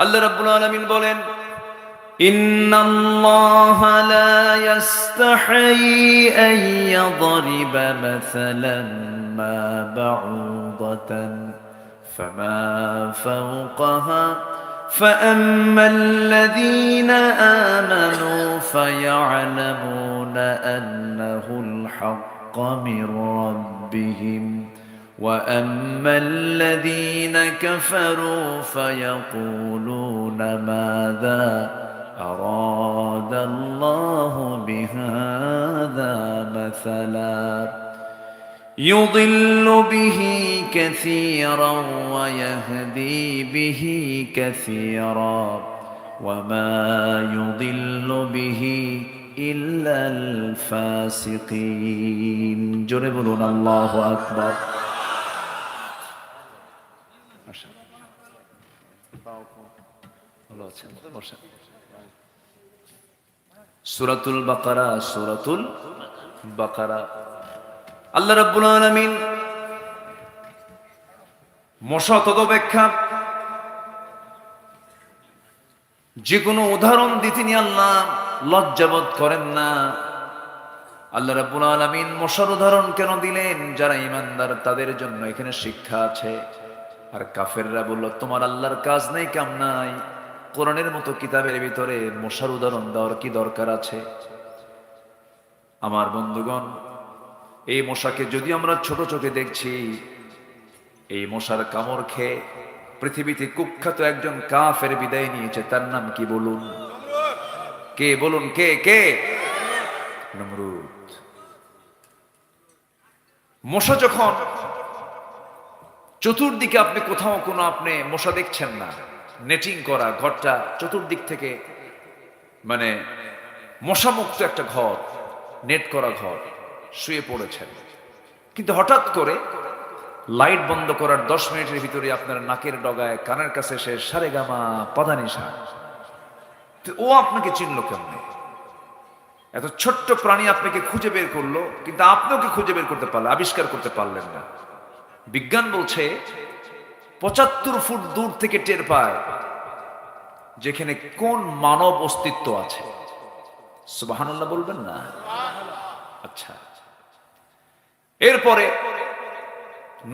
আল্লাহ রাব্বুল আলামিন বলেন, ইন্নাল্লাহা লা ইস্তাহি আন ইয়াদরিবা মাসালান মা বাউদাতান ফামা ফাওকাহা فأما الذين آمنوا فيعلمون أنه الحق من ربهم وأما الذين كفروا فيقولون ماذا أراد الله بهذا مثلا يضل به كثيرا ويهدي به كثيرا وما يضل به إلا الفاسقين جربنا الله أكبر সূরাতুল বাকারা আল্লাহ রাব্বুল আলামিন মশা তদপেক্ষা যে কোনো উদাহরণ দিতে নিয়ে আল্লাহ লজ্জাবোধ করেন না। আল্লাহ রাব্বুল আলামিন মশার উদাহরণ কেন দিলেন? যারা ঈমানদার তাদের জন্য এখানে শিক্ষা আছে। আর কাফেররা বলল, তোমার আল্লাহর কাজ নাই, কাম নাই, কোরআনের মতো কিতাবের ভিতরে মশার উদাহরণ দেওয়ার কি দরকার আছে? আমার বন্ধুগণ, এই মশাকে যদি আমরা ছোট চোখে দেখছি, এই মশার কামড় খেয়ে পৃথিবীতে কুখ্যাত একজন কাফের বিদায় নিয়েছে। তার নাম কি বলুন? কে বলুন? কে কে? নমরুদ। মশা যখন চতুর্দিকে, আপনি কোথাও কোনো আপনি মশা দেখছেন না, নেটিং করা ঘরটা চতুর্দিক থেকে মানে মশামুক্ত একটা ঘর, নেট করা ঘর, শুয়ে পড়েছেন, কিন্তু হঠাৎ করে লাইট বন্ধ করার 10 মিনিটের ভিতরে আপনার নাকের ডগায় কানের কাছে সে সারেগামা পাদানিসা, ও আপনাকে চিনল কেমনে? এত ছোট্ট প্রাণী আপনাকে খুঁজে বের করলো, কিন্তু আপনাকে খুঁজে বের করতে পারলেন, আবিষ্কার করতে পারলেন না। বিজ্ঞান বলছে 75 ফুট দূর থেকে টের পায় যেখানে কোন মানব অস্তিত্ব আছে। সুবহানাল্লাহ বলবেন না? আচ্ছা, এরপরে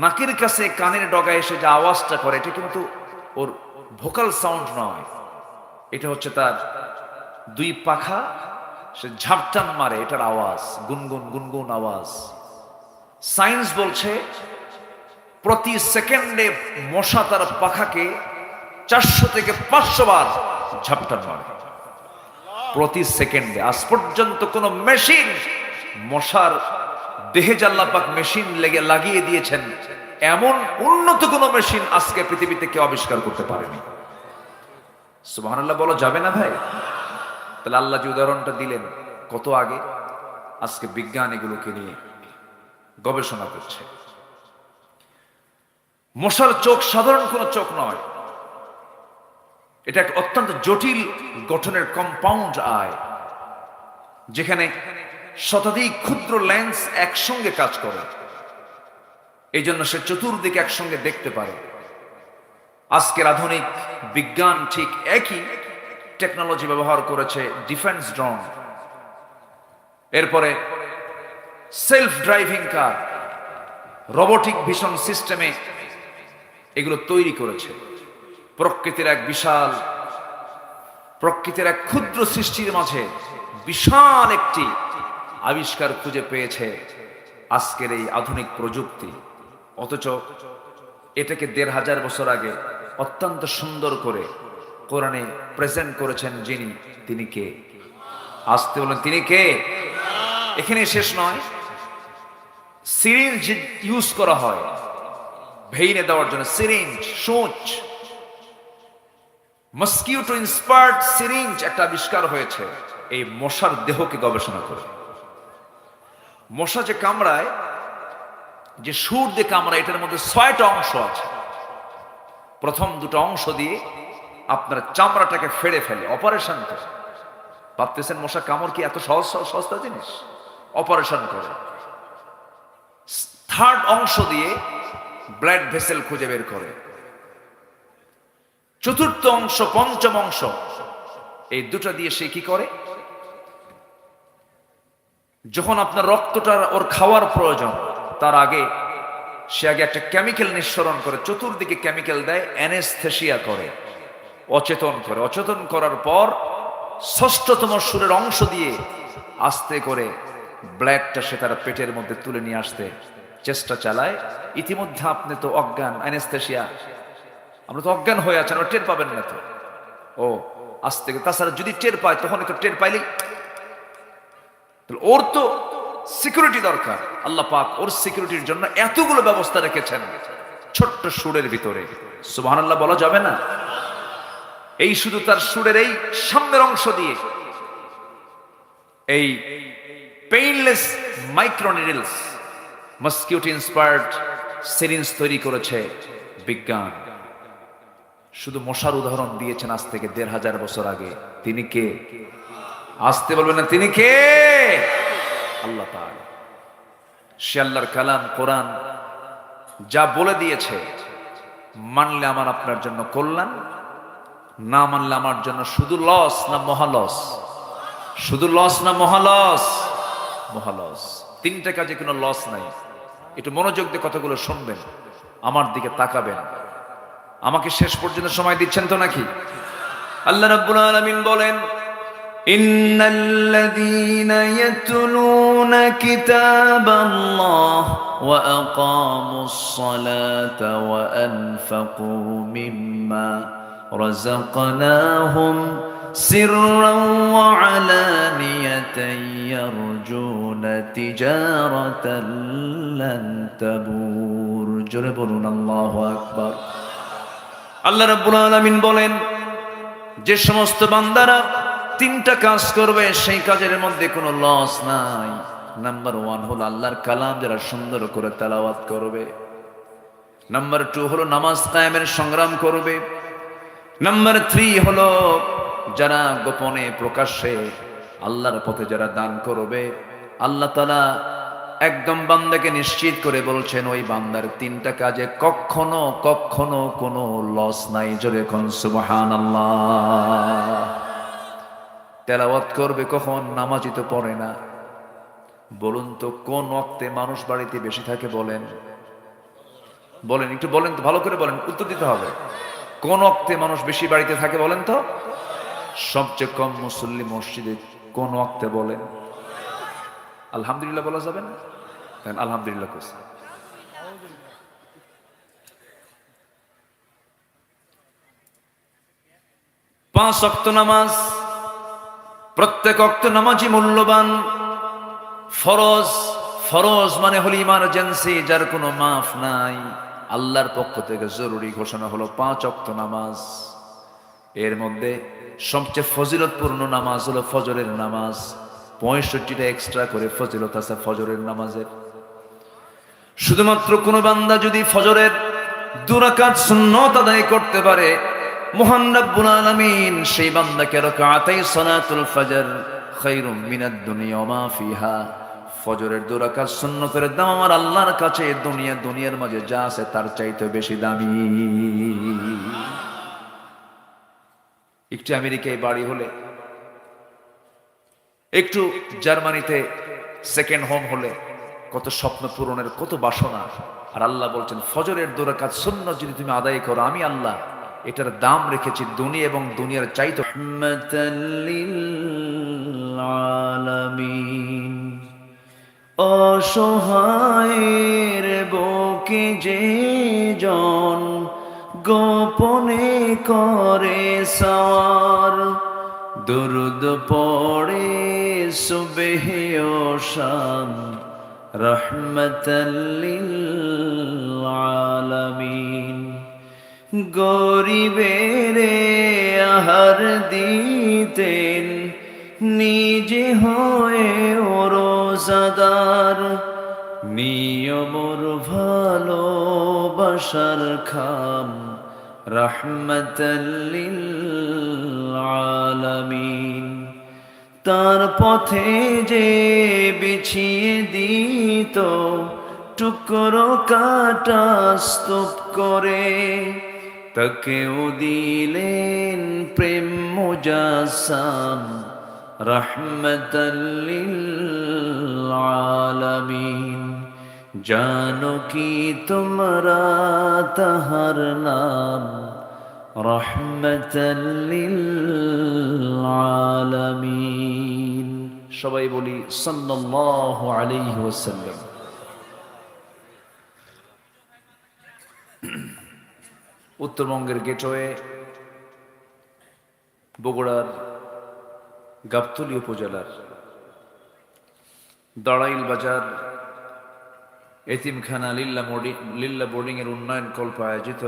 নাকের কাছে কানের ডগায় এসে যে আওয়াজটা করে, এটা কিন্তু ওর ভোকাল সাউন্ড নয়, এটা হচ্ছে তার দুই পাখা সে ঝাপটান মারে, এটার আওয়াজ, গুনগুন গুনগুন আওয়াজ। সায়েন্স বলছে প্রতি সেকেন্ডে মশা তার পাখাকে 400 থেকে 500 বার ঝাপটান মারে প্রতি সেকেন্ডে। আজ পর্যন্ত কোন মেশিন মশার দেহে আল্লাহ পাক মেশিন লাগিয়ে দিয়েছেন, এমন উন্নত কোন মেশিন আজকে পৃথিবীতে কেউ আবিষ্কার করতে পারেনি। সুবহানাল্লাহ বলা যাবে না ভাই? তাহলে আল্লাহ যে উদাহরণটা দিলেন কত আগে, আজকে বিজ্ঞান এগুলোকে নিয়ে গবেষণা করছে। মশার চোখ সাধারণ কোন চোখ নয়, এটা এক অত্যন্ত জটিল গঠনের কম্পাউন্ড আই, যেখানে শতাধিক ক্ষুদ্র লেন্স একসঙ্গে কাজ করে, এই জন্য সে চতুর্দিকে একসঙ্গে দেখতে পারে। আজকের আধুনিক বিজ্ঞান ঠিক একই টেকনোলজি ব্যবহার করেছে ডিফেন্স ড্রোন, এরপরে সেলফ ড্রাইভিং কার, রোবোটিক ভিশন সিস্টেমে এগুলো তৈরি করেছে। প্রকৃতির এক ক্ষুদ্র সৃষ্টির মাঝে বিশাল একটি আবিষ্কার খুঁজে পেয়েছে আজকের এই আধুনিক প্রযুক্তি। অথচ এটাকে 1500 বছর আগে অত্যন্ত সুন্দর করে কোরআনে প্রেজেন্ট করেছেন যিনি, তিনি কে? আসতে বলেন, তিনি কে? এখানে শেষ নয়, সিরিঞ্জ ইউজ করা হয় ভেইনে দেওয়ার জন্য, সিরিঞ্জ, সূচ, মস্কিউটো ইন্সপায়ার্ড সিরিঞ্জ একটা আবিষ্কার হয়েছে এই মশার দেহকে গবেষণা করে। মশা যে কামড়ায়, যে সুর দিয়ে কামড়ায়, এটার মধ্যে 6টা অংশ আছে। প্রথম 2টা অংশ দিয়ে আপনার চামড়াটাকে ফেড়ে ফেলে, অপারেশন করে। ভাবতেছেন মশা কামড় কি এত সস্তা জিনিস? অপারেশন করে। 3rd অংশ দিয়ে ব্লাড ভেসেল খুঁজে বের করে। চতুর্থ অংশ, পঞ্চম অংশ, এই দুটো দিয়ে সে কি করে, যখন আপনার রক্তটা ওর খাওয়ার প্রয়োজন, তার আগে সে আগে একটা কেমিক্যাল নিঃসরণ করে, চতুর্দিকে কেমিক্যাল দেয়, অ্যানেস্থেসিয়া করে, অচেতন করে। অচেতন করার পর ষষ্ঠতম সুরের অংশ দিয়ে আস্তে করে ব্লাডটা সে তার পেটের মধ্যে তুলে নিয়ে আসতে চেষ্টা চালায়। ইতিমধ্যে আপনি তো অজ্ঞান, অ্যানেস্থেসিয়া, আমরা তো অজ্ঞান হয়ে আছেন, টের পাবেন না তো। ও আস্তে, তাছাড়া যদি টের পায় তখন তো টের পাইলেই, ওর তো সিকিউরিটি দরকার। আল্লাহ পাক ওর সিকিউরিটির জন্য এতগুলো ব্যবস্থা রেখেছেন ছোট্ট সুরের ভিতরে। সুবহানাল্লাহ বলা যাবে না? এই শুধু তার সুরের এই সামনের অংশ দিয়ে এই পেইনলেস মাইক্রোনিডলস, মসকিউটো ইন্সপায়ার্ড সিরিঞ্জ তৈরি করেছে বিজ্ঞান। শুধু মশার উদাহরণ দিয়েছেন আজ থেকে ১৫০০ বছর আগে। তিনি কে? আসতে বলবেন না, তিনি কে? আল্লাহ তাআলা। সে আল্লাহর কালাম কোরআন যা বলে দিয়েছে, মানলে আমার আপনার জন্য কল্যাণ, না মানলে আমার জন্য শুধু লস না মহালস? শুধু লস না মহালস? মহালস। তিনটা কাজে কোনো লস নাই। একটু মনোযোগ দিয়ে কথাগুলো শুনবেন, আমার দিকে তাকাবেন। আমাকে শেষ পর্যন্ত সময় দিচ্ছেন তো নাকি? আল্লাহ রাব্বুল আলামিন বলেন, ইন্নাল্লাযীনা ইয়াতলুনা কিতাবাল্লাহ ওয়া আকামুস সালাতা ওয়া আনফাকু মিম্মা রাযাকনাহুম সিররান ওয়া আলানিয়াতান ইয়ারজুনা তিজারাতান লান তাবুর। জোরে বলুন আল্লাহু আকবার। আল্লাহ রাব্বুল আলামিন বলেন, যে সমস্ত বান্দারা তিনটা কাজ করবে সেই কাজের মধ্যে কোনো লস নাই। নাম্বার 1 হলো আল্লাহর কালাম যারা সুন্দর করে তেলাওয়াত করবে। নাম্বার 2 হলো নামাজ কায়েমের সংগ্রাম করবে। নাম্বার 3 হলো যারা গোপনে প্রকাশ্যে আল্লাহর পথে যারা দান করবে। আল্লাহ তাআলা একদম বান্দাকে নিশ্চিত করে বলছেন, ওই বান্দার তিনটা কাজে কখনো কখনো কোনো লস নাই। জোরে কোন সুবহানাল্লাহ। তেলাওয়াত করবে কখন? নামাজই তো পড়ে না। বলুন তো কোন ওয়াক্তে মানুষ বাড়িতে বেশি থাকে? বলেন বলেন, একটু বলেন তো, ভালো করে বলেন, উত্তর দিতে হবে। কোন ওয়াক্তে মানুষ বেশি বাড়িতে থাকে বলেন তো? সবচেয়ে কম মুসল্লি মসজিদে কোন ওয়াক্তে বলেন? আলহামদুলিল্লাহ বলা যাবে না? আলহামদুলিল্লাহ করছে। 5 ওয়াক্ত নামাজ, প্রত্যেক ওয়াক্ত নামাজই মূল্যবান। ফরজ, ফরজ মানে হলো ইমার্জেন্সি, যার কোনো মাফ নাই। আল্লাহর পক্ষ থেকে জরুরি ঘোষণা হলো 5 ওয়াক্ত নামাজ। এর মধ্যে সবচেয়ে ফজিলতপূর্ণ নামাজ হলো ফজরের নামাজ। 65টা এক্সট্রা করে ফজিলত আছে ফজরের নামাজের। শুধুমাত্র কোন বান্দা যদি ফজরের 2 রাকাত সুন্নাত আদায় করতে পারে, মহান রব্বুল আলামিন সেই বান্দাকে রাকাতাই সালাতুল ফজর খায়রুম মিনাদ দুনিয়া ওয়া মা ফিহা, ফজরের 2 রাকাত সুন্নতের দাম আমার আল্লাহর কাছে দুনিয়ার মাঝে যা আছে তার চাইতে বেশি দামি। একটু আমেরিকায় বাড়ি হলে, একটু জার্মানিতে সেকেন্ড হোম হলে কত স্বপ্ন পূরণের কত বাসনা। আর আল্লাহ বলছেন, ফজরের 2 রাকাত সুন্নাত যদি তুমি আদায় করো, আমি আল্লাহ এটার দাম রেখেছি দুনিয়া এবং দুনিয়ার চাইতে। রাহমাতাল লিল আলামিন। অসহায়ের বুকে যে জন গোপনে করে সওয়ার, দুরুদ পড়ে সুবহ ও শাম, রাহমাতাল লিল আলামিন। গরিবের আহার দিতেন নিজে হয়ে রোজাদার, নিয়মর ভালোবাসার খাম, রাহমাতাল লিল আলামিন। তার পথে যে বিছিয়ে দিত টুকরো কাটা স্তূপ করে, তাকেও দিলেন প্রেম মুজাসসাম রাহমাতাল লিল আলামিন। জানো কি তোমরা তাহার নাম রাহমাতাল লিল আলামিন। সবাই বলি সাল্লাল্লাহু আলাইহি ওয়াসাল্লাম। উত্তরবঙ্গের গেটওয়ে বগুড়ার গাবতলী উপজেলার দাঁড়াইল বাজার এতিমখানা লিল্লা বোর্ডিং এর উন্নয়ন কল্প আয়োজিত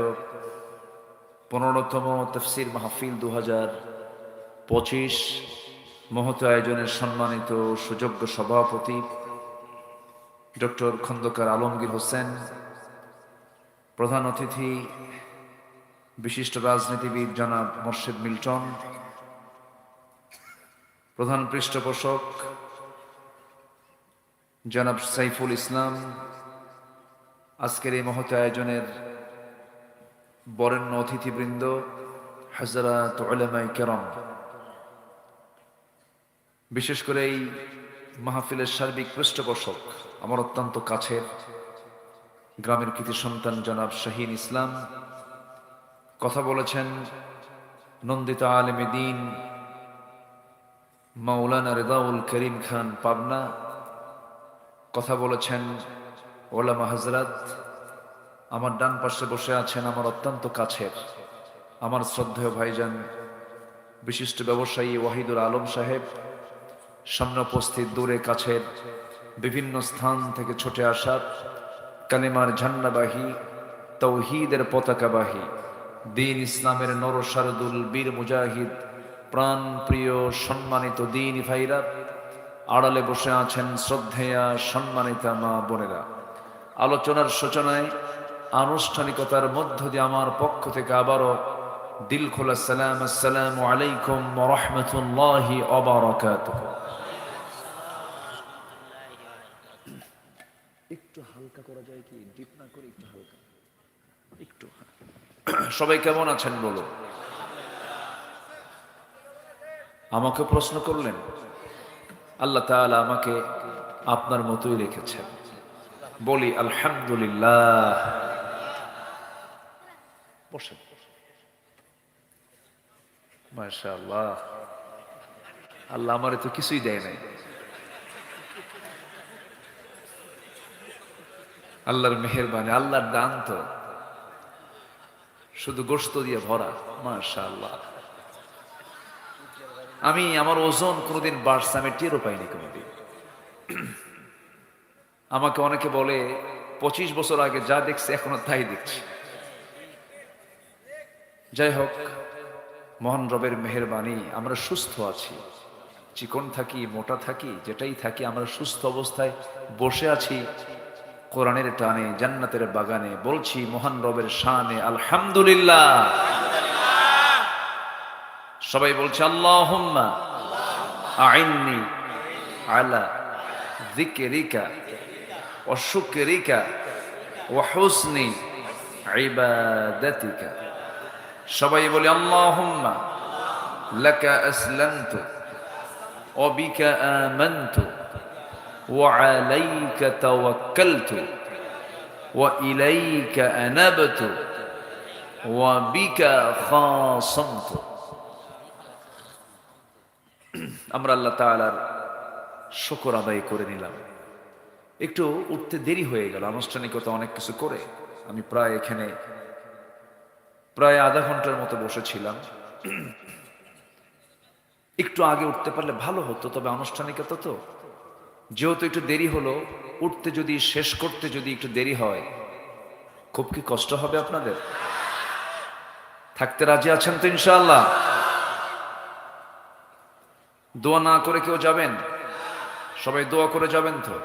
15তম তাফসীর মাহফিল 2025 মহৎ আয়োজনের সম্মানিত সুযোগ্য সভাপতি ডক্টর খন্দকার আলমগীর হোসেন, প্রধান অতিথি বিশিষ্ট রাজনীতিবিদ জনাব মোর্শেদ মিল্টন, প্রধান পৃষ্ঠপোষক জনাব সাইফুল ইসলাম, আজকের এই মহৎ আয়োজনের বরেণ্য অতিথিবৃন্দ, হযরত উলামায়ে কেরাম, বিশেষ করে এই মাহফিলের সার্বিক পৃষ্ঠপোষক আমার অত্যন্ত কাছের গ্রামের কৃতি সন্তান জনাব শাহীন ইসলাম, কথা বলেছেন নন্দিত আলেমে দ্বীন মাওলানা রেজাউল করিম খান পাবনা, কথা বলেছেন ওলামা হযরত। আমার ডান পাশে বসে আছেন আমার অত্যন্ত কাছের আমার শ্রদ্ধেয় ভাইজান বিশিষ্ট ব্যবসায়ী ওয়াহিদুল আলম সাহেব, সামনে উপস্থিত দূরে কাছের বিভিন্ন স্থান থেকে ছুটে আসা কালিমার ঝান্ডাবাহী তাওহীদের পতাকাবাহী দ্বীন ইসলামের নরসারদুল বীর মুজাহিদ প্রাণ প্রিয় সম্মানিত দ্বীনি ভাইরা, আড়ালে বসে আছেন শ্রদ্ধেয়া সম্মানিতা মা বোনেরা। আলোচনার সূচনায় আনুষ্ঠানিকতার মধ্য দিয়ে আমার পক্ষ থেকে আবারও দিল খোলা সালাম, আসসালামু আলাইকুম ওয়া রাহমাতুল্লাহি ওয়া বারাকাতুহু। একটু হালকা করা যায় কি? ডিপ না করে একটু হালকা, একটু। সবাই কেমন আছেন বলো? আমাকে প্রশ্ন করলেন, আল্লাহ তাআলা আমাকে আপনার মতোই রেখেছেন, বলি আলহামদুলিল্লাহ। বসেন। মাশাআল্লাহ, আল্লাহ আমারে তো কিছুই দেয় নাই, আল্লাহর মেহেরবানি, আল্লাহর দান তো শুধু গোশত দিয়ে ভরা। মাশাআল্লাহ, আমি আমার ওজন কোনোদিন বাড়ছে আমি টেরও পাইনি কোনোদিন। আমাকে অনেকে বলে 25 বছর আগে যা দেখছে এখনো তাই দেখছি। যাই হোক, মহান রবের মেহেরবানি আমরা সুস্থ আছি, চিকন থাকি মোটা থাকি যেটাই থাকি, আমরা সুস্থ অবস্থায় বসে আছি কোরআনের টানে জান্নাতের বাগানে, বলছি মহান রবের শানে আলহামদুলিল্লাহ। সবাই বলছে আল্লাহুম্মা আইন্নি আলা যিকরিকা ওয়া শুকরিকা ওয়া হুসনি ইবাদাতিকা। সবাই বলি আল্লাহুম্মা লাকা আসলামতু ওয়া বিকা আমানতু ওয়া আলাইকা তাওয়াক্কালতু ওয়া ইলাইকা আনাবতু ওয়া বিকা খাসামতু। আমরা আল্লাহ তাআলার শুকর আদায় করে নিলাম। একটু উঠতে দেরি হয়ে গেল, আনুষ্ঠানিকতা অনেক কিছু করে আমি এখানে প্রায় আধা ঘন্টার মতো বসেছিলাম। একটু আগে উঠতে পারলে ভালো হতো, তবে আনুষ্ঠানিকতা তো যেহেতু একটু দেরি হলো, উঠতে যদি শেষ করতে যদি একটু দেরি হয়, খুব কি কষ্ট হবে আপনাদের? থাকতে রাজি আছেন তো ইনশাআল্লাহ? দোয়া না করে কেউ যাবেন? সবাই দোয়া করে যাবেন তো?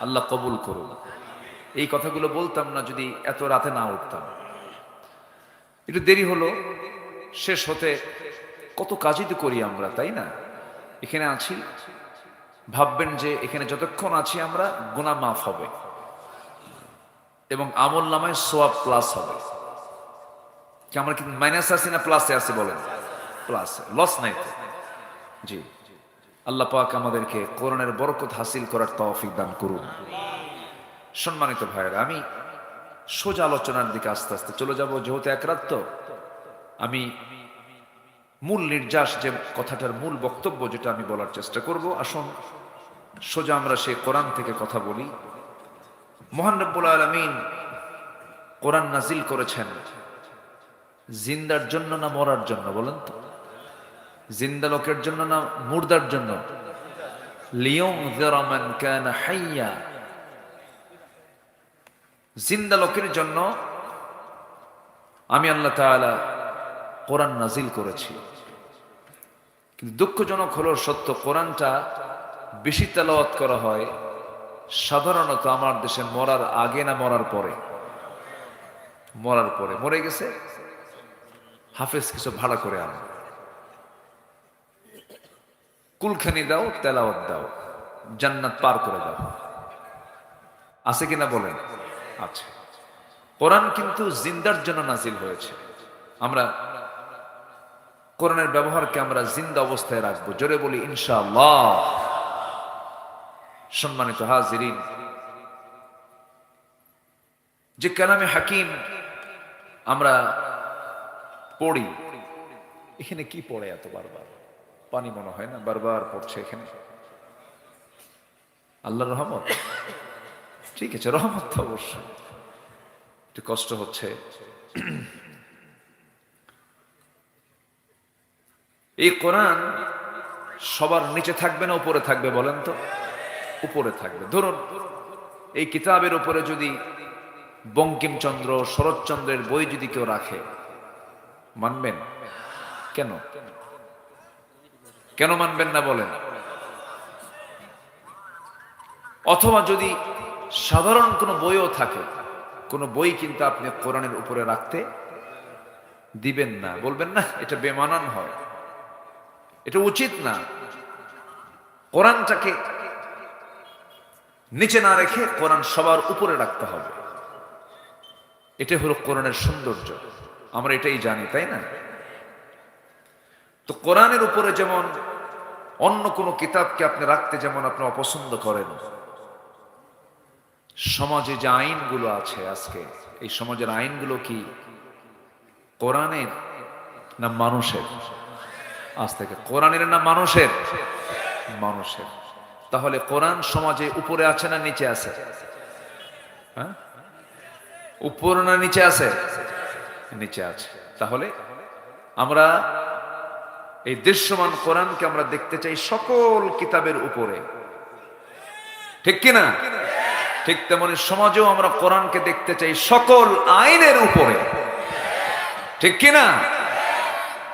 আল্লাহ কবুল করুন। এই কথাগুলো বলতাম না যদি এত রাতে না উঠতাম। একটু দেরি হলো, শেষ হতে কত কাজই তো করি আমরা, তাই না? এখানে আছি, ভাববেন যে এখানে যতক্ষণ আছি আমরা গুনাহ মাফ হবে এবং আমল নামায় সওয়াব প্লাস হবে। কি আমরা কি মাইনাসে আছি না প্লাসে আছি বলেন? প্লাস, লস নাই তো। জি, আল্লাহ পাক আমাদেরকে কোরআনের বরকত হাসিল করার তৌফিক দান করুন। সম্মানিত ভাইয়েরা, আমি সোজা আলোচনার দিকে আস্তে আস্তে চলে যাব, যেহেতু এক রাত তো আমি মূল নির্যাস যে কথাটার মূল বক্তব্য যেটা আমি বলার চেষ্টা করব, আসুন সোজা আমরা সেই কোরআন থেকে কথা বলি। মহান রব্বুল আলামিন কোরআন নাজিল করেছেন জিন্দার জন্য না মরার জন্য বলেন তো? জিন্দা লোকের জন্য না মুর্দার জন্য? লিয়ুনযিরা মান কানা হাইয়া, জিন্দা লোকের জন্য আমি আল্লাহ তাআলা কোরআন নাজিল করেছি। কিন্তু দুঃখজনক হলো সত্য, কোরআনটা বেশি তেলাওয়াত করা হয় সাধারণত আমার দেশে মরার আগে না মরার পরে? মরার পরে। মরে গেছে, হাফেজ কিছু ভাড়া করে আনো, কুলখানি দাও, তেলাওয়াত দাও, জান্নাত পার করে দাও। আছে কিনা বলেন? আচ্ছা, কোরআন কিন্তু জিন্দার জন্য নাজিল হয়েছে। আমরা কোরআনের ব্যবহারকে আমরা জিন্দা অবস্থায় রাখবো, জোরে বলি ইনশাআল্লাহ। সম্মানিত হাজিরিন, যে কালামে হাকিম আমরা পড়ি, এখানে কি পড়ে এত বারবার? পানি মনে হয় না বারবার পড়ছে এখানে? আল্লাহর রহমত, ঠিক আছে, রহমত তো অবশ্যই। একটু কষ্ট হচ্ছে। এই কোরআন সবার নিচে থাকবে না উপরে থাকবে বলেন তো? উপরে থাকবে। ধরুন এই কিতাবের উপরে যদি বঙ্কিমচন্দ্র, শরৎচন্দ্রের বই যদি কেউ রাখে, মানবেন? কেন কেন মানবেন না বলেন? অথবা যদি সাধারণ কোনো বইও থাকে, কোনো বই কিন্তু আপনি কোরআনের উপরে রাখতে দিবেন না, বলবেন না এটা বেমানান হয়, এটা উচিত না। কোরআনটাকে নিচে না রেখে কোরআন সবার উপরে রাখতে হবে। এটা হলো কোরআনের সৌন্দর্য, আমরা এটাই জানি, তাই না? তো কোরআনের উপরে যেমন অন্য কোনো কিতাবকে আপনি রাখতে যেমন আপনি অপছন্দ করেন, সমাজে যে আইনগুলো আছে আজকে, এই সমাজের আইনগুলো কি কোরআনের না মানুষের? আজ থেকে কোরআনের না মানুষের? মানুষের। তাহলে কোরআন সমাজে উপরে আছে না নিচে আছে? হ্যাঁ, উপরে না নিচে আছে? নিচে আছে। তাহলে আমরা এই দৃশ্যমান কোরআনকে আমরা দেখতে চাই সকল কিতাবের উপরে, ঠিক কিনা? ঠিক তেমনি সমাজেও আমরা কোরআনকে দেখতে চাই সকল আইনের উপরে, ঠিক কিনা?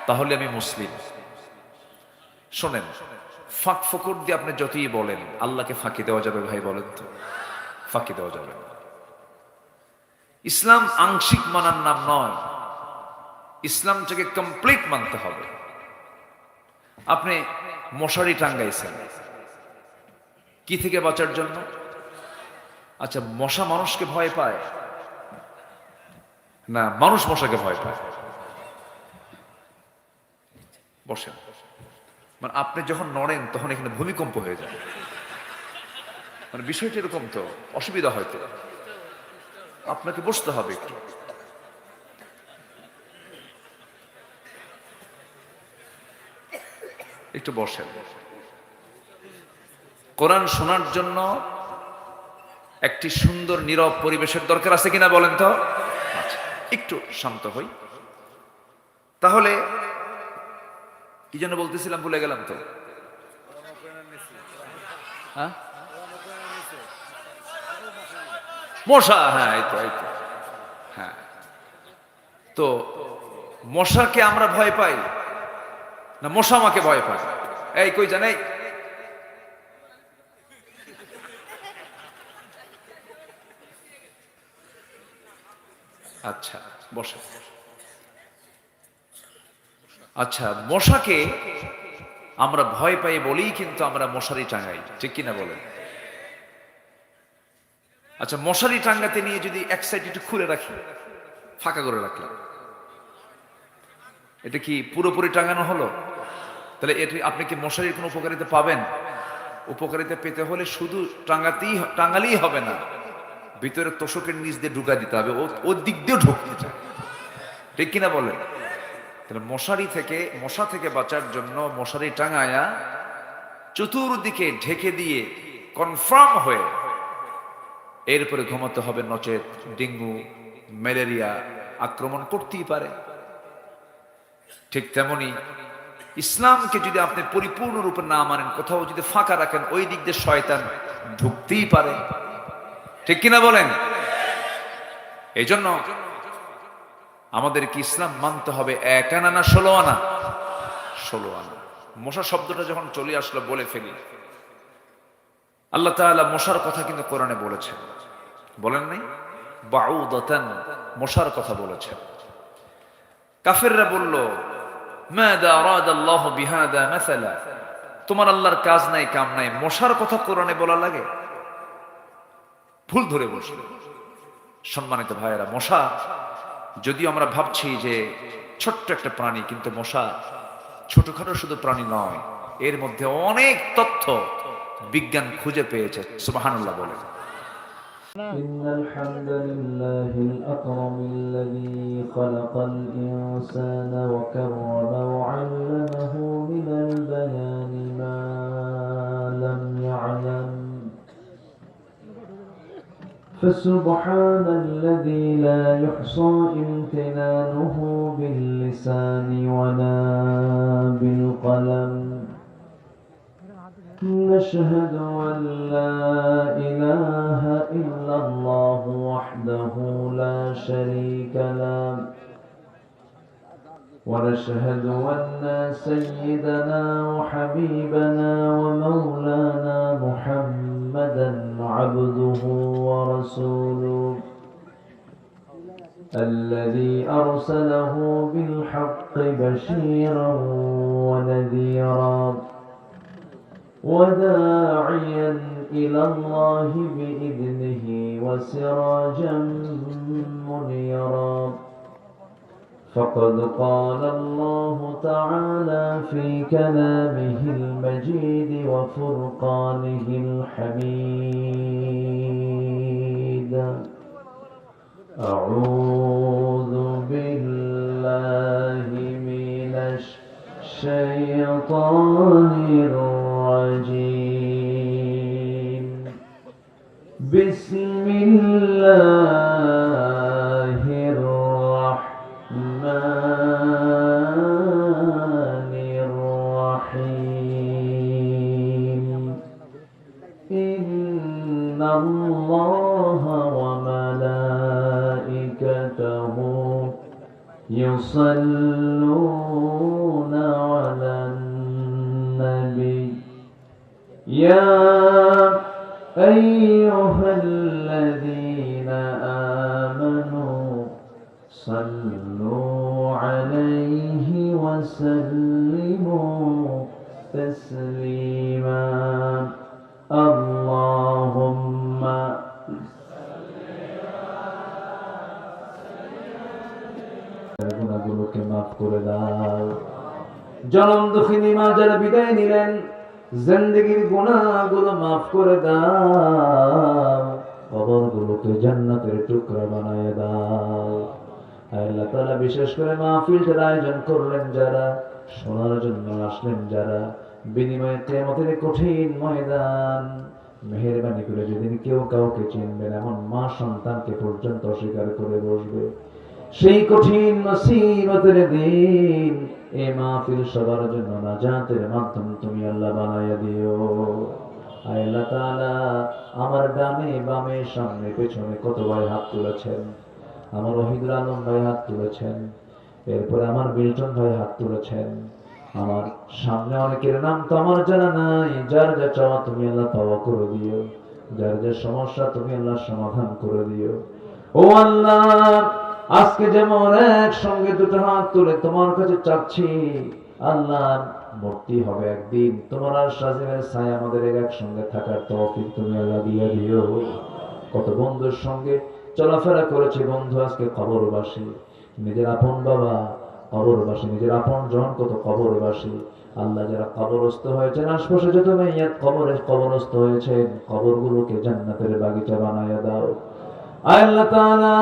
তাহলে আমি মুসলিম। শোনেন, ফাঁক ফকর দিয়ে আপনি যতই বলেন, আল্লাহকে ফাঁকি দেওয়া যাবে ভাই বলেন তো? ফাঁকি দেওয়া যাবে না। ইসলাম আংশিক মানার নাম নয়, ইসলামটাকে কমপ্লিট মানতে হবে। আপনি মশারি টাঙ্গাইছেন কি থেকে বাঁচার জন্য? আচ্ছা, মশা মানুষকে ভয় পায় না মানুষ মশাকে ভয় পায়? বসেন, মানে আপনি যখন নড়েন তখন এখানে ভূমিকম্প হয়ে যায়, মানে বিষয়টা এরকম। তো অসুবিধা হয়তো, আপনাকে বসতে হবে একটু। একটু বসেন। কোরআন শোনার জন্য একটি সুন্দর নীরব পরিবেশের দরকার আছে কিনা বলেন তো? আচ্ছা, একটু শান্ত হই। তাহলে কি যেন বলতেছিলাম, ভুলে গেলাম তো। হ্যাঁ, মশা, হ্যাঁ এই তো হ্যাঁ। তো মশাকে আমরা ভয় পাই না মশা আমাকে ভয় পায়? এই কই জানে? আচ্ছা বসে। আচ্ছা, মশাকে আমরা ভয় পাই বলেই কিন্তু আমরা মশারি টাঙ্গাই, ঠিক কিনা বলেন? আচ্ছা, মশারি টাঙ্গাতে নিয়ে যদি এক সাইড একটু খুলে রাখি, ফাঁকা করে রাখলাম, এটা কি পুরোপুরি টাঙানো হলো? তাহলে এটি আপনি কি মশারির কোনো উপকারিতা পাবেন? উপকারিতা পেতে হলে শুধু টাঙালেই হবে না, ভিতরে তোষকের নিচ দিয়ে ঢুকা দিতে হবে, ওর দিক দিয়েও ঢুকতে চায়, ঠিক কিনা বলেন? তাহলে মশা থেকে বাঁচার জন্য মশারি টাঙায়া চতুর্দিকে ঢেকে দিয়ে কনফার্ম হয়ে এরপরে ঘুমাতে হবে, নচেত ডেঙ্গু ম্যালেরিয়া আক্রমণ করতেই পারে। ঠিক তেমনি ইসলামকে যদি আপনি পরিপূর্ণরূপে না মানেন, কোথাও যদি ফাঁকা রাখেন, ওই দিক দিয়ে শয়তান ঢুকতেই পারে, ঠিক কিনা বলেন? এই জন্য আমাদেরকে ইসলাম মানতে হবে 1 আনা না 16 আনা? 16 আনা। মশা শব্দটা যখন চলে আসলো বলে ফেলি, আল্লাহ তাআলা মশার কথা কিন্তু কোরআনে বলেছেন, বলেন নাই? বাউদাতান, মশার কথা বলেছেন। কাফেররা বলল, মাযা আরাদাল্লাহু বিহাদা মাসালা, তোমার আল্লাহর কাজ নাই কাম নাই, মশার কথা কোরআনে বলা লাগে? ভুল ধরে বসল। সম্মানিত ভাইয়েরা, মশা যদিও আমরা ভাবছি যে ছোট্ট একটা প্রাণী, কিন্তু মশা ছোটখাটো শুধু প্রাণী নয়, এর মধ্যে অনেক তথ্য বিজ্ঞান খুঁজে পেয়েছে। সুবহানাল্লাহ বলে। إن الحمد لله الأكرم الذي خلق الإنسان وكرم وعلمه من البيان ما لم يعلم فسبحان الذي لا يحصى امتنانه باللسان ولا بالقلم نشهد أن لا إله إلا الله وحده لا شريك له ونشهد أن سيدنا وحبيبنا ومولانا محمدا عبده ورسوله الذي أرسله بالحق بشيرا ونذيرا وداعيا إلى الله بإذنه وسراجا منيرا فقد قال الله تعالى في كلامه المجيد وفرقانه الحميد أعوذ بالله من الشيطان الرجيم بسم الله الرحمن الرحيم إن الله وملائكته يصلون على النبي يا أيها الذين آمنوا صلوا عليه وسلموا تسليما اللهم গুনাহগুলোকে মাফ করে দাও। জনম দুঃখিনী মা যারা বিদায় নিলেন, জিন্দেগীর গুনাহগুলো মাফ করে দাও, কবরগুলোকে জান্নাতের টুকরা বানায় দাও। আল্লাহ তাআলা বিশেষ করে মাহফিলটার আয়োজন করলেন যারা, শোনার জন্য আসলেন যারা, বিনিময়ে কিয়ামতের কঠিন ময়দান, মেহেরবানি করে যেদিন কেউ কাউকে চিনবে না, এমন মা সন্তানকে পর্যন্ত অস্বীকার করে বসবে, সেই কঠিন মুসিবতের দিন এই মাহফিল সবার জন্য নাজাতের মাধ্যম তুমি আল্লাহ বানাইয়া দিও। আল্লাহ তাআলা আমার ডানে বামে সামনে পেছনে কত ভাই হাত তুলেছেন, আমার ওহিদুল আলম ভাই হাত তুলেছেন, এরপরে আমার বিল্টন ভাই হাত তুলেছেন, আমার সামনে অনেকের নাম তো আমার জানা নাই, যার যা চাওয়া তুমি আল্লাহ পাওয়া করে দিও, যার যা সমস্যা তুমি আল্লাহ সমাধান করে দিও। ও আল্লাহ, আজকে যেমন একসঙ্গে দুটো হাত তুলে তোমার কাছে চাচ্ছি, আল্লাহ মূর্তি হবে একদিন তোমার আর সাজিমের ছায়া আমাদের একসঙ্গে থাকার তৌফিক তুমি আল্লাহ দিয়ে দিও। কত বন্ধুর সঙ্গে চলাফেরা করেছে, বন্ধু আজকে কবরবাসী, নিজের আপন বাবা কবরবাসী, নিজের আপন জন কত কবরবাসী। আল্লাহ যারা কবরস্থ হয়েছেন, আশপাশে যত মাইয়াত কবরস্থ হয়েছেন, কবরগুলোকে জান্নাতের বাগিচা বানায়া দাও। আয় আল্লাহ তাআলা,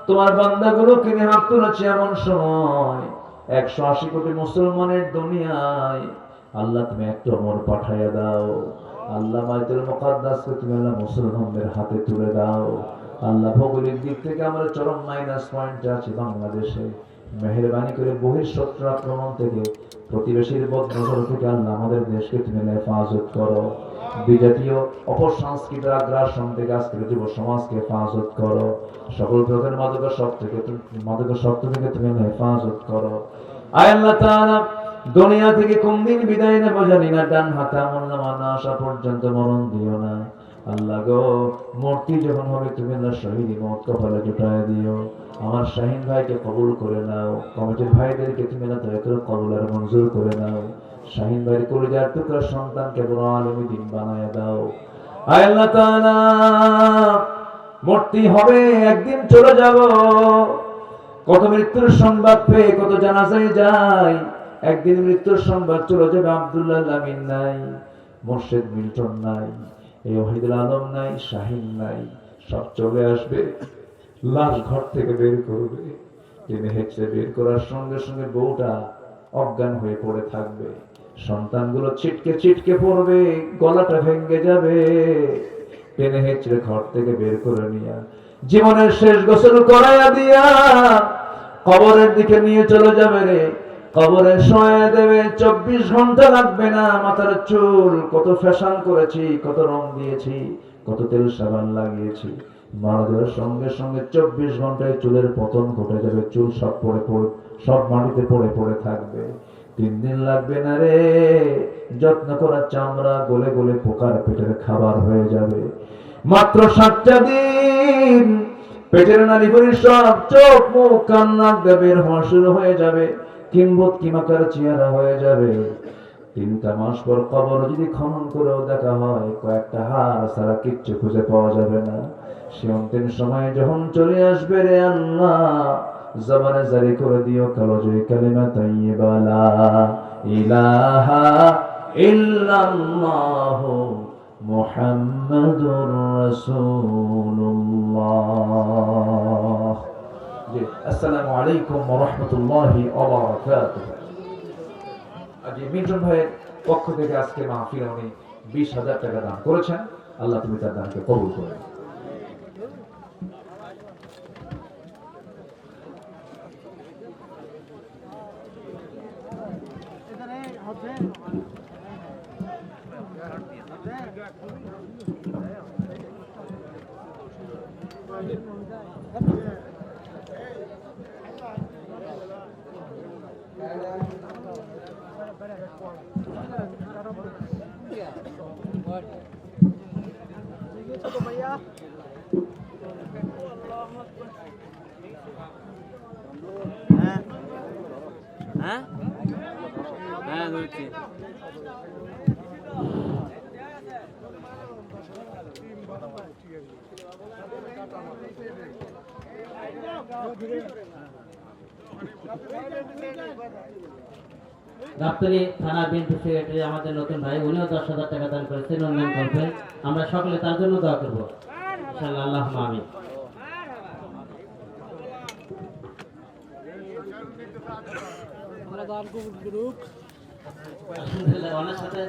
তোমার বান্দাগুলোকে নিয়ে হাত তুলেছি এমন সময় 180 কোটি মুসলমানের দুনিয়ায় আল্লাহ তুমি একটা ওমর পাঠাইয়া দাও। আল্লাহ বাইতুল মুকাদ্দাসকে তুমি আল্লাহ মুসলমানদের হাতে তুলে দাও। আল্লাহ ভৌগোলিক দিক থেকে আমরা চরম মাইনাস পয়েন্টে আছি বাংলাদেশে। মেহেরবানি করে বহিঃশত্রু আক্রমণ থেকে, প্রতিবেশীর বদনজর থেকে আল্লাহ আমাদের দেশকে তুমি হেফাজত করো। বিজাতীয় অপসংস্কৃতির আগ্রাসন থেকে আজকের যুব সমাজকে হেফাজত করো। সকল প্রকার মাদকাসক্ত থেকে তুমি হেফাজত করো। আয় আল্লাহ তাআলা, দুনিয়া থেকে কোন দিন বিদায় নেব জানি না, ডান হাতে আমলনামা না আসা পর্যন্ত মরণ দিও না। আল্লাহ গো, মূর্তি যখন হবে তুমি আল্লাহ শহীদি মত কপালে জুটায় দিও। আমার শাহিন ভাইকে কবুল করে নাও, কমিটির ভাইদেরকে তুমি না দয়া করে কবুল আর মঞ্জুর করে নাও। শাহিন ভাইয়ের কলিজার টুকরা সন্তানকে বড় আলেমী দিন বানায় দাও। আয় আল্লাহ তাআলা, মূর্তি হবে, একদিন চলে যাব। কত মৃত্যুর সংবাদ পেয়ে কত জানাজায় যায়, একদিন মৃত্যুর সংবাদ চলে যাবে। আব্দুল্লাহ আমিন নাই, মোর্শেদ মিল্টন নাই, এই ওয়াহিদুল আলম নাই, শাহিন নাই, সব চলে আসবে। লাশ ঘর থেকে বের করবে, টেনে হেঁচড়ে বের করার সঙ্গে সঙ্গে বউটা অজ্ঞান হয়ে পড়ে থাকবে, সন্তানগুলো ছিটকে ছিটকে পড়বে, গলাটা ভেঙে যাবে। টেনে হেঁচড়ে ঘর থেকে বের করে নিয়া জীবনের শেষ গোসল করাইয়া দিয়া কবরের দিকে নিয়ে চলে যাবে রে। কবরে শোয়া দেবে, 24 ঘন্টা লাগবে না। মাথার চুল কত ফ্যাশন করেছি, কত রং দিয়েছি, কত তেল সাবান লাগিয়েছি, মারা যাওয়ার সঙ্গে সঙ্গে 24 ঘন্টায় চুলের পতন ঘটে যাবে। চুল সব মাটিতে পড়ে পড়ে থাকবে। 3 দিন লাগবে না রে, যত্ন করা চামড়া গলে গলে পোকার পেটের খাবার হয়ে যাবে। মাত্র 7টা দিন পেটের নালী ভরি সব চোখ মুখ কান নাক বের হওয়া শুরু হয়ে যাবে, কিংবত কিমাকার চেহারা হয়ে যাবে। 3টা মাস পর কবর যদি খনন করেও দেখা হয়, কয়েকটা হাড় ছাড়া কিচ্ছু খুঁজে পাওয়া যাবে না। সে অন্তিম সময় যখন চলে আসবে রে আল্লাহ, জবানে জারি করে দিও কালজয়ী কালিমা তাইয়্যিবা লা ইলাহা ইল্লাল্লাহু মুহাম্মাদুর রাসূলুল্লাহ। জি, আসসালামু আলাইকুম ওয়া রাহমাতুল্লাহি ওয়া বারাকাতুহু। আজি মিন্টন ভাইয়ের পক্ষ থেকে আজকে মাহফিলে উনি 20,000 টাকা দান করেছেন। আল্লাহ তুমি তার দানকে কবুল করো। গাবতলী থানা বিএনপি সেক্রেটারি আমাদের নতুন ভাই, উনিও 10,000 টাকা দান করেছেন উন্নয়ন কনফারেন্স। আমরা সকলে তার জন্য দোয়া করব ইনশাআল্লাহ। আল্লাহুম্মা আমিন। আলহামদুলিল্লাহ, ওনার সাথে